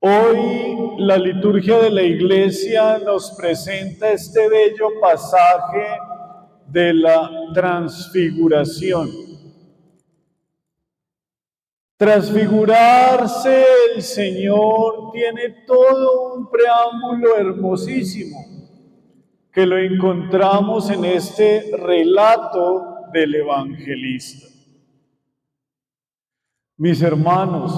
Hoy la liturgia de la iglesia nos presenta este bello pasaje de la transfiguración. Transfigurarse el Señor tiene todo un preámbulo hermosísimo que lo encontramos en este relato del evangelista. Mis hermanos,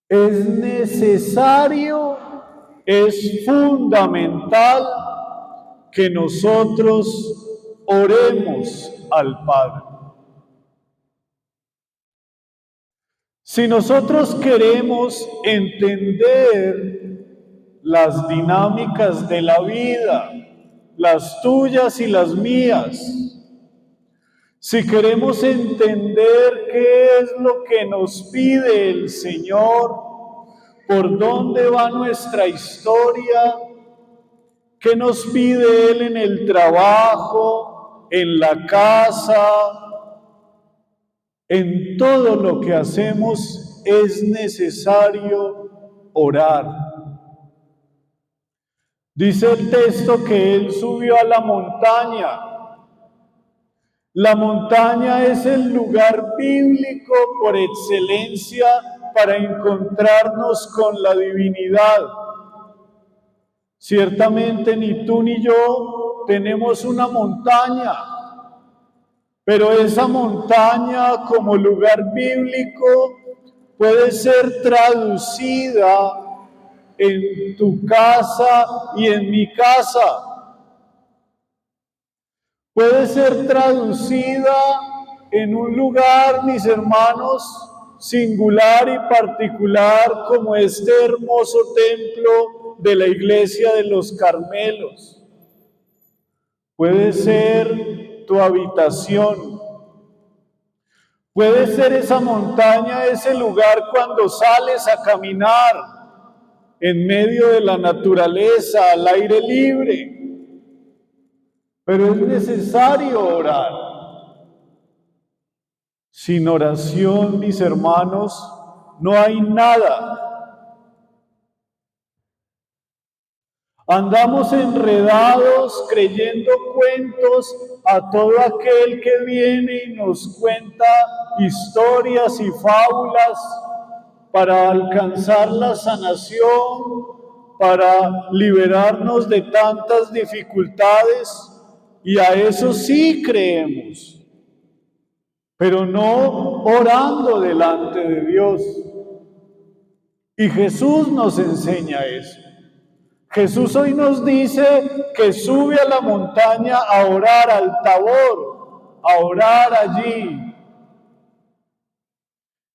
es necesario, es fundamental que nosotros oremos al Padre. Si nosotros queremos entender las dinámicas de la vida, las tuyas y las mías, si queremos entender qué es lo que nos pide el Señor, por dónde va nuestra historia, qué nos pide Él en el trabajo, en la casa, en todo lo que hacemos, es necesario orar. Dice el texto que Él subió a la montaña. La montaña es el lugar bíblico por excelencia para encontrarnos con la divinidad. Ciertamente ni tú ni yo tenemos una montaña, pero esa montaña como lugar bíblico puede ser traducida en tu casa y en mi casa. Puede ser traducida en un lugar, mis hermanos, singular y particular como este hermoso templo de la iglesia de los Carmelos. Puede ser tu habitación. Puede ser esa montaña, ese lugar cuando sales a caminar en medio de la naturaleza, al aire libre. Pero es necesario orar. Sin oración, mis hermanos, no hay nada. Andamos enredados creyendo cuentos a todo aquel que viene y nos cuenta historias y fábulas para alcanzar la sanación, para liberarnos de tantas dificultades, y a eso sí creemos, pero no orando delante de Dios. Y Jesús nos enseña eso. Jesús hoy nos dice que sube a la montaña a orar, al Tabor, a orar allí.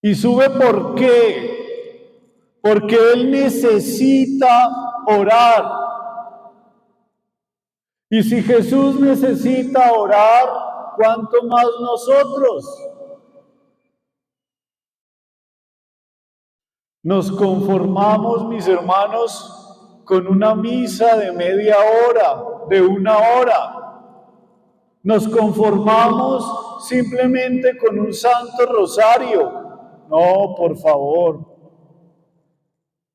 ¿Y sube por qué? Porque Él necesita orar. Y si Jesús necesita orar, ¿cuánto más nosotros? Nos conformamos, mis hermanos, con una misa de media hora, de una hora. Nos conformamos simplemente con un santo rosario. No, por favor.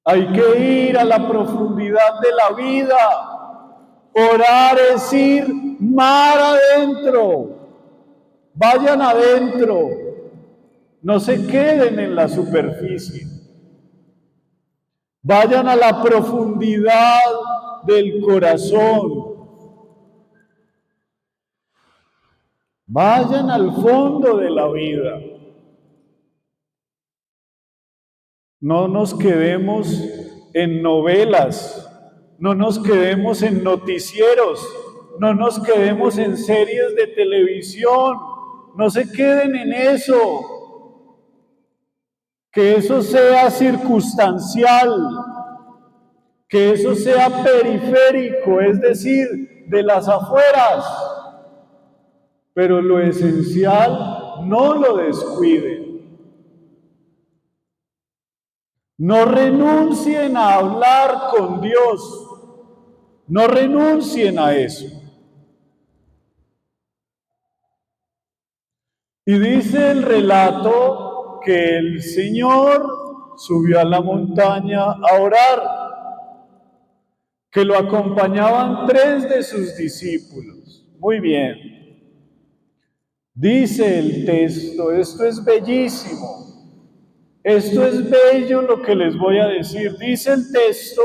Hay que ir a la profundidad de la vida. Orar es ir mar adentro. Vayan adentro. No se queden en la superficie. Vayan a la profundidad del corazón. Vayan al fondo de la vida. No nos quedemos en novelas, no nos quedemos en noticieros, no nos quedemos en series de televisión, no se queden en eso. Que eso sea circunstancial, que eso sea periférico, es decir, de las afueras, pero lo esencial no lo descuiden. No renuncien a hablar con Dios, no renuncien a eso. Y dice el relato que el Señor subió a la montaña a orar, que lo acompañaban 3 de sus discípulos. Muy bien. Dice el texto, esto es bellísimo, esto es bello lo que les voy a decir. Dice el texto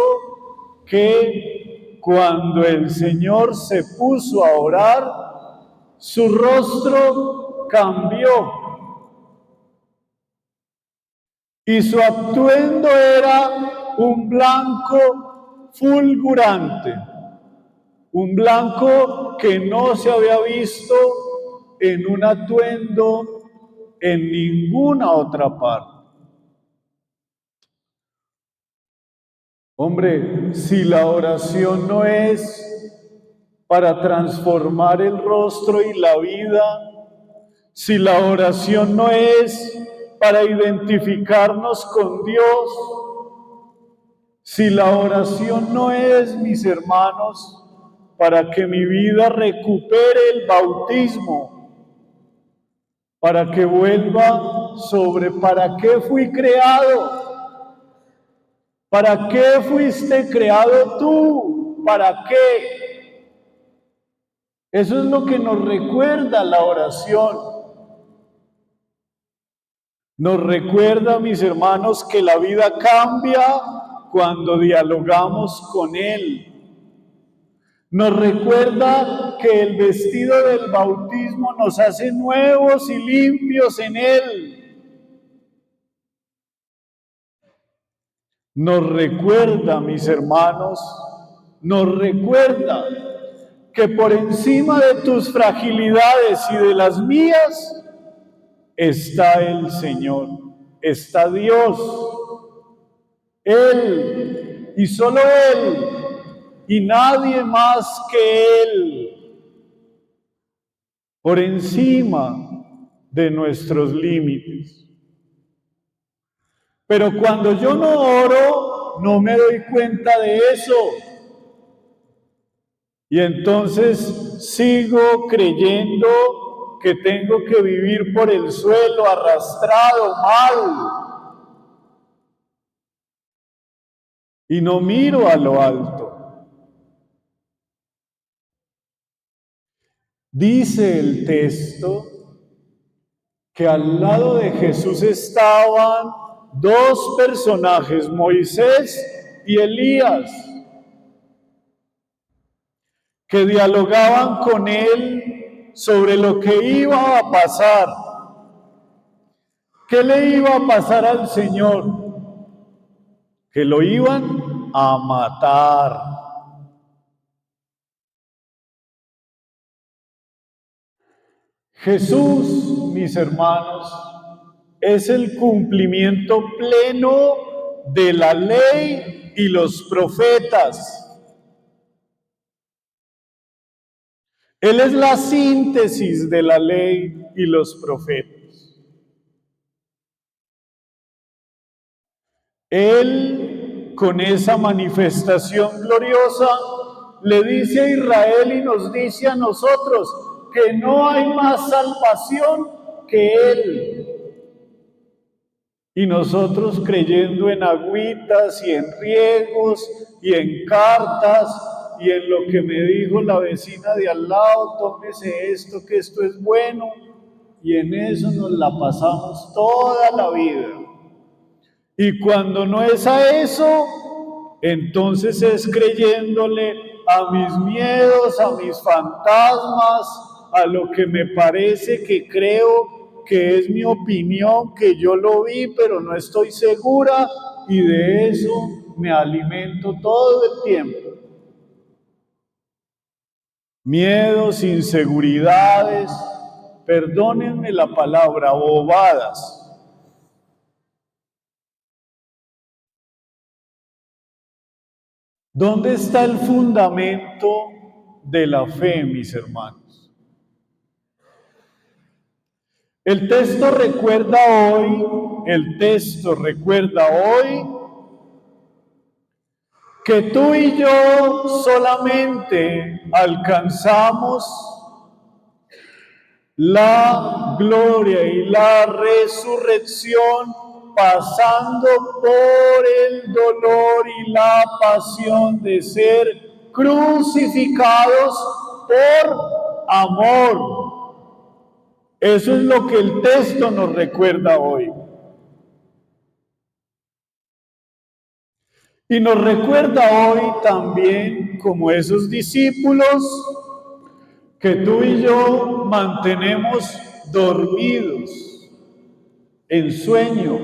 que cuando el Señor se puso a orar, su rostro cambió y su atuendo era un blanco fulgurante, un blanco que no se había visto en un atuendo en ninguna otra parte. Hombre, si la oración no es para transformar el rostro y la vida, si la oración no es para identificarnos con Dios, si la oración no es, mis hermanos, para que mi vida recupere el bautismo, para que vuelva sobre para qué fui creado, para qué fuiste creado tú, para qué. Eso es lo que nos recuerda la oración. Nos recuerda, mis hermanos, que la vida cambia cuando dialogamos con Él. Nos recuerda que el vestido del bautismo nos hace nuevos y limpios en Él. Nos recuerda, mis hermanos, nos recuerda que por encima de tus fragilidades y de las mías está el Señor, está Dios, Él y solo Él y nadie más que Él, por encima de nuestros límites. Pero cuando yo no oro, no me doy cuenta de eso. Y entonces sigo creyendo que tengo que vivir por el suelo arrastrado, mal. Y no miro a lo alto. Dice el texto que al lado de Jesús estaban 2 personajes, Moisés y Elías, que dialogaban con él sobre lo que iba a pasar. ¿Qué le iba a pasar al Señor? Que lo iban a matar. Jesús, mis hermanos, es el cumplimiento pleno de la ley y los profetas. Él es la síntesis de la ley y los profetas. Él, con esa manifestación gloriosa, le dice a Israel y nos dice a nosotros que no hay más salvación que Él. Y nosotros creyendo en agüitas y en riegos y en cartas y en lo que me dijo la vecina de al lado, tómese esto, que esto es bueno, y en eso nos la pasamos toda la vida. Y cuando no es a eso, entonces es creyéndole a mis miedos, a mis fantasmas, a lo que me parece que creo que es mi opinión, que yo lo vi, pero no estoy segura, y de eso me alimento todo el tiempo. Miedos, inseguridades, perdónenme la palabra, bobadas. ¿Dónde está el fundamento de la fe, mis hermanos? El texto recuerda hoy que tú y yo solamente alcanzamos la gloria y la resurrección pasando por el dolor y la pasión de ser crucificados por amor. Eso es lo que el texto nos recuerda hoy. Y nos recuerda hoy también, como esos discípulos, que tú y yo mantenemos dormidos, en sueño.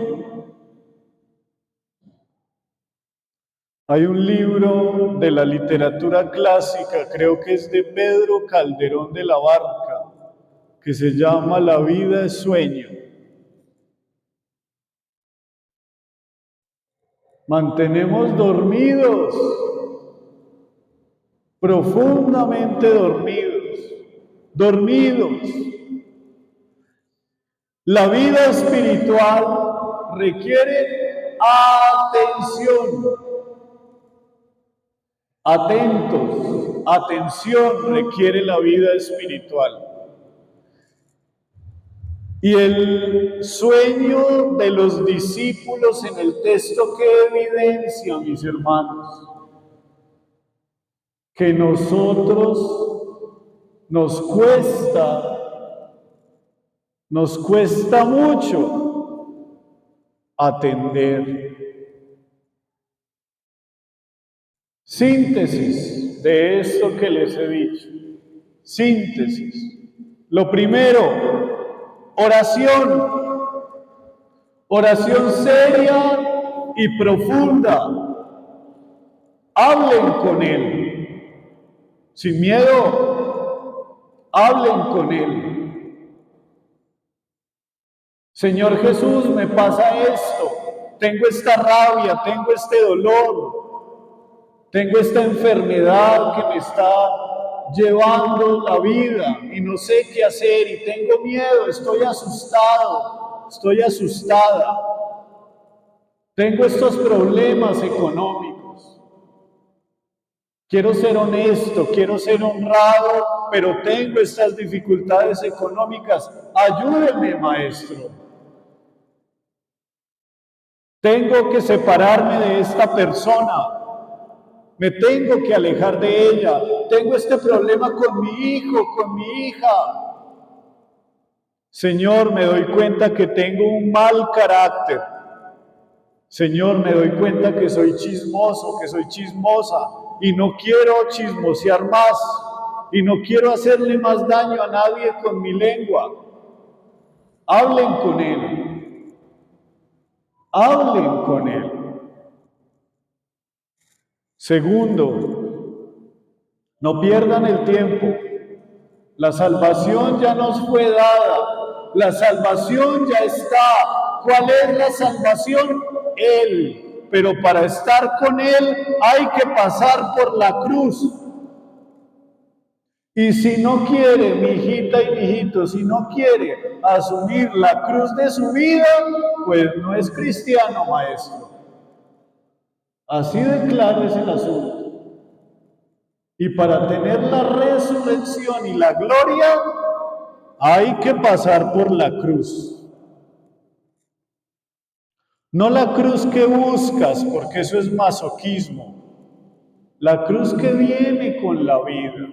Hay un libro de la literatura clásica, creo que es de Pedro Calderón de la Barca, que se llama La vida es sueño. Mantenemos dormidos, profundamente dormidos. La vida espiritual requiere atención. Atentos, atención requiere la vida espiritual. Y el sueño de los discípulos en el texto que evidencia, mis hermanos, que nosotros nos cuesta mucho atender. Síntesis de esto que les he dicho. Síntesis. Lo primero, oración. Oración seria y profunda. Hablen con Él. Sin miedo, hablen con Él. Señor Jesús, me pasa esto. Tengo esta rabia, tengo este dolor. Tengo esta enfermedad que me está llevando la vida y no sé qué hacer y tengo miedo, estoy asustado, estoy asustada. Tengo estos problemas económicos. Quiero ser honesto, quiero ser honrado, pero tengo estas dificultades económicas. Ayúdeme, maestro. Tengo que separarme de esta persona. Me tengo que alejar de ella. Tengo este problema con mi hijo, con mi hija. Señor, me doy cuenta que tengo un mal carácter. Señor, me doy cuenta que soy chismoso, que soy chismosa y no quiero chismosear más y no quiero hacerle más daño a nadie con mi lengua. Hablen con Él. Hablen con Él. Segundo, no pierdan el tiempo. La salvación ya nos fue dada. La salvación ya está. ¿Cuál es la salvación? Él. Pero para estar con Él hay que pasar por la cruz. Y si no quiere, mi hijita y mi hijito, si no quiere asumir la cruz de su vida, pues no es cristiano, maestro. Así de claro es el asunto. Y para tener la resurrección y la gloria, hay que pasar por la cruz. No la cruz que buscas, porque eso es masoquismo. La cruz que viene con la vida.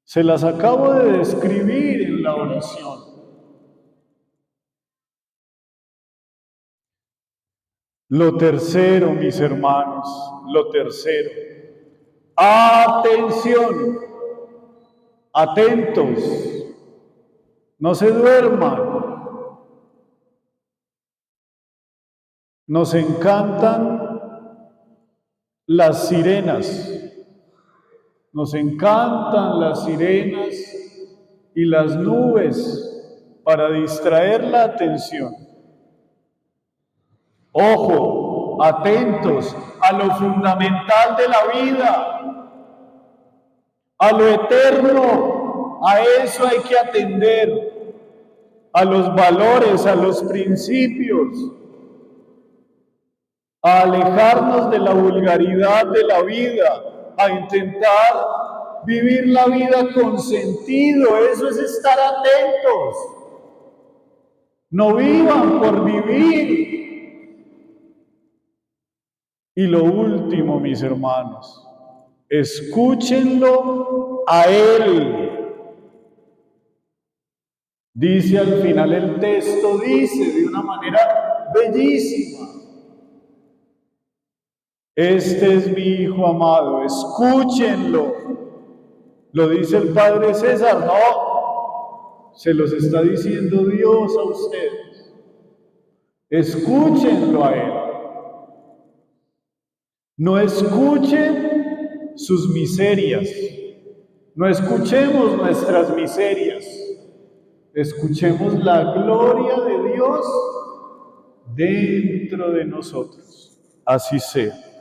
Se las acabo de describir en la oración. Lo tercero, mis hermanos, lo tercero. Atención, atentos, no se duerman. Nos encantan las sirenas, nos encantan las sirenas y las nubes para distraer la atención. Ojo, atentos a lo fundamental de la vida, a lo eterno, a eso hay que atender, a los valores, a los principios, a alejarnos de la vulgaridad de la vida, a intentar vivir la vida con sentido. Eso es estar atentos. No vivan por vivir. Y lo último, mis hermanos, escúchenlo a Él. Dice al final el texto, dice de una manera bellísima: este es mi Hijo amado, escúchenlo. ¿Lo dice el Padre César? No, se los está diciendo Dios a ustedes. Escúchenlo a Él. No escuchen sus miserias, no escuchemos nuestras miserias, escuchemos la gloria de Dios dentro de nosotros. Así sea.